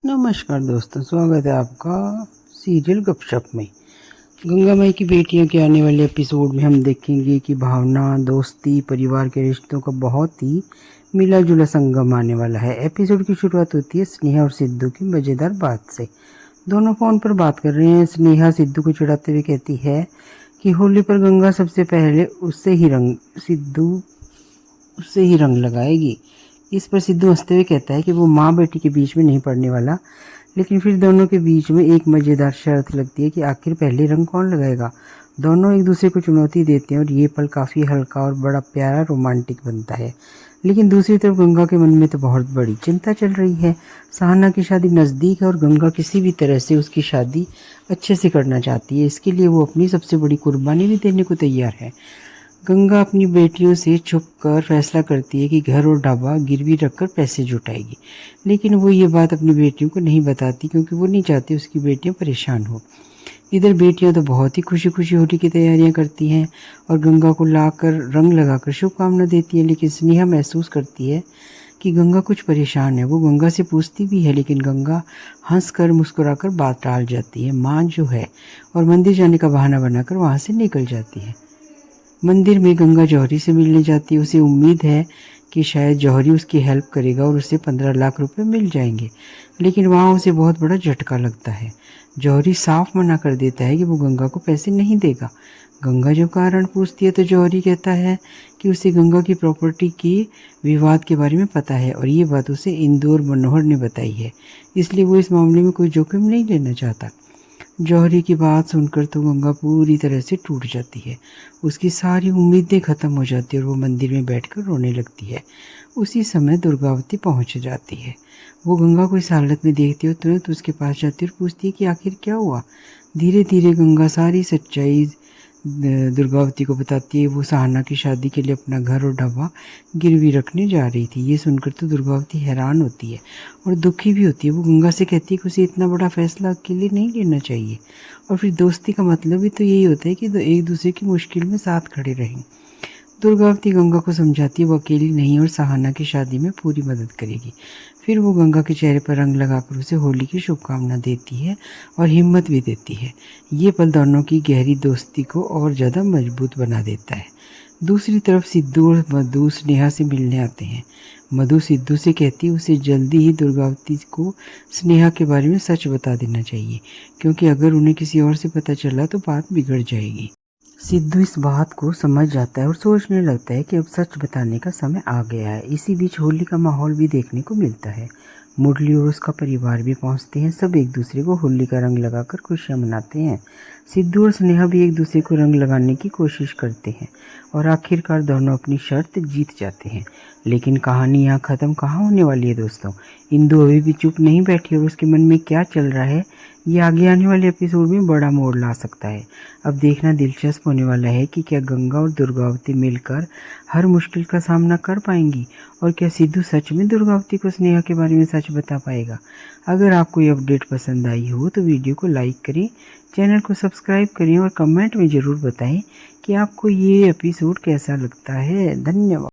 नमस्कार दोस्तों, स्वागत है आपका सीरियल गपशप में। गंगा माई की बेटियां के आने वाले एपिसोड में हम देखेंगे कि भावना, दोस्ती, परिवार के रिश्तों का बहुत ही मिला जुला संगम आने वाला है। एपिसोड की शुरुआत होती है स्नेहा और सिद्धू की मज़ेदार बात से। दोनों फ़ोन पर बात कर रहे हैं। स्नेहा सिद्धू को चिढ़ाते हुए कहती है कि होली पर गंगा सबसे पहले उससे ही रंग लगाएगी। इस पर सिद्धू हंसते हुए कहता है कि वो माँ बेटी के बीच में नहीं पड़ने वाला। लेकिन फिर दोनों के बीच में एक मज़ेदार शर्त लगती है कि आखिर पहले रंग कौन लगाएगा। दोनों एक दूसरे को चुनौती देते हैं और ये पल काफ़ी हल्का और बड़ा प्यारा रोमांटिक बनता है। लेकिन दूसरी तरफ गंगा के मन में तो बहुत बड़ी चिंता चल रही है। सहाना की शादी नज़दीक है और गंगा किसी भी तरह से उसकी शादी अच्छे से करना चाहती है। इसके लिए वो अपनी सबसे बड़ी कुर्बानी भी देने को तैयार है। गंगा अपनी बेटियों से छुपकर फैसला करती है कि घर और ढाबा गिरवी रखकर पैसे जुटाएगी। लेकिन वो ये बात अपनी बेटियों को नहीं बताती क्योंकि वो नहीं चाहती उसकी बेटियां परेशान हो। इधर बेटियां तो बहुत ही खुशी खुशी होली की तैयारियां करती हैं और गंगा को लाकर रंग लगाकर शुभकामना देती हैं। लेकिन स्नेहा महसूस करती है कि गंगा कुछ परेशान है। वो गंगा से पूछती भी है लेकिन गंगा हंसकर मुस्कुराकर बात टाल जाती है। माँ जो है और मंदिर जाने का बहाना बनाकर वहाँ से निकल जाती है। मंदिर में गंगा जौहरी से मिलने जाती है। उसे उम्मीद है कि शायद जौहरी उसकी हेल्प करेगा और उसे 15 लाख रुपए मिल जाएंगे। लेकिन वहाँ उसे बहुत बड़ा झटका लगता है। जौहरी साफ मना कर देता है कि वो गंगा को पैसे नहीं देगा। गंगा जब कारण पूछती है तो जौहरी कहता है कि उसे गंगा की प्रॉपर्टी की विवाद के बारे में पता है और ये बात उसे इंदु और मनोहर ने बताई है, इसलिए वो इस मामले में कोई जोखिम नहीं लेना चाहता। जौहरी की बात सुनकर तो गंगा पूरी तरह से टूट जाती है। उसकी सारी उम्मीदें खत्म हो जाती है और वो मंदिर में बैठकर रोने लगती है। उसी समय दुर्गावती पहुंच जाती है। वो गंगा को इस हालत में देखती है और तुरंत उसके पास जाती है और पूछती है कि आखिर क्या हुआ। धीरे धीरे गंगा सारी सच्चाई दुर्गावती को बताती है। वो सहाना की शादी के लिए अपना घर और ढाबा गिरवी रखने जा रही थी। ये सुनकर तो दुर्गावती हैरान होती है और दुखी भी होती है। वो गंगा से कहती है कि उसे इतना बड़ा फैसला अकेले नहीं लेना चाहिए और फिर दोस्ती का मतलब भी तो यही होता है कि एक दूसरे की मुश्किल में साथ खड़े रहें। दुर्गावती गंगा को समझाती है वो अकेली नहीं और सहाना की शादी में पूरी मदद करेगी। फिर वो गंगा के चेहरे पर रंग लगाकर उसे होली की शुभकामना देती है और हिम्मत भी देती है। ये पल दोनों की गहरी दोस्ती को और ज़्यादा मजबूत बना देता है। दूसरी तरफ सिद्धू और मधु स्नेहा से मिलने आते हैं। मधु सिद्धू से कहती है उसे जल्दी ही दुर्गावती को स्नेहा के बारे में सच बता देना चाहिए क्योंकि अगर उन्हें किसी और से पता चला तो बात बिगड़ जाएगी। सिद्धू इस बात को समझ जाता है और सोचने लगता है कि अब सच बताने का समय आ गया है। इसी बीच होली का माहौल भी देखने को मिलता है। मुरली और उसका परिवार भी पहुंचते हैं। सब एक दूसरे को होली का रंग लगाकर खुशियां मनाते हैं। सिद्धू और स्नेहा भी एक दूसरे को रंग लगाने की कोशिश करते हैं और आखिरकार दोनों अपनी शर्त जीत जाते हैं। लेकिन कहानी यहाँ ख़त्म कहाँ होने वाली है दोस्तों। इंदु अभी भी चुप नहीं बैठी और उसके मन में क्या चल रहा है ये आगे आने वाले एपिसोड में बड़ा मोड़ ला सकता है। अब देखना दिलचस्प होने वाला है कि क्या गंगा और दुर्गावती मिलकर हर मुश्किल का सामना कर पाएंगी और क्या सिद्धू सच में दुर्गावती को स्नेहा के बारे में सच बता पाएगा। अगर आपको ये अपडेट पसंद आई हो तो वीडियो को लाइक करें, चैनल को सब्सक्राइब करें और कमेंट में ज़रूर बताएं कि आपको ये एपिसोड कैसा लगता है। धन्यवाद।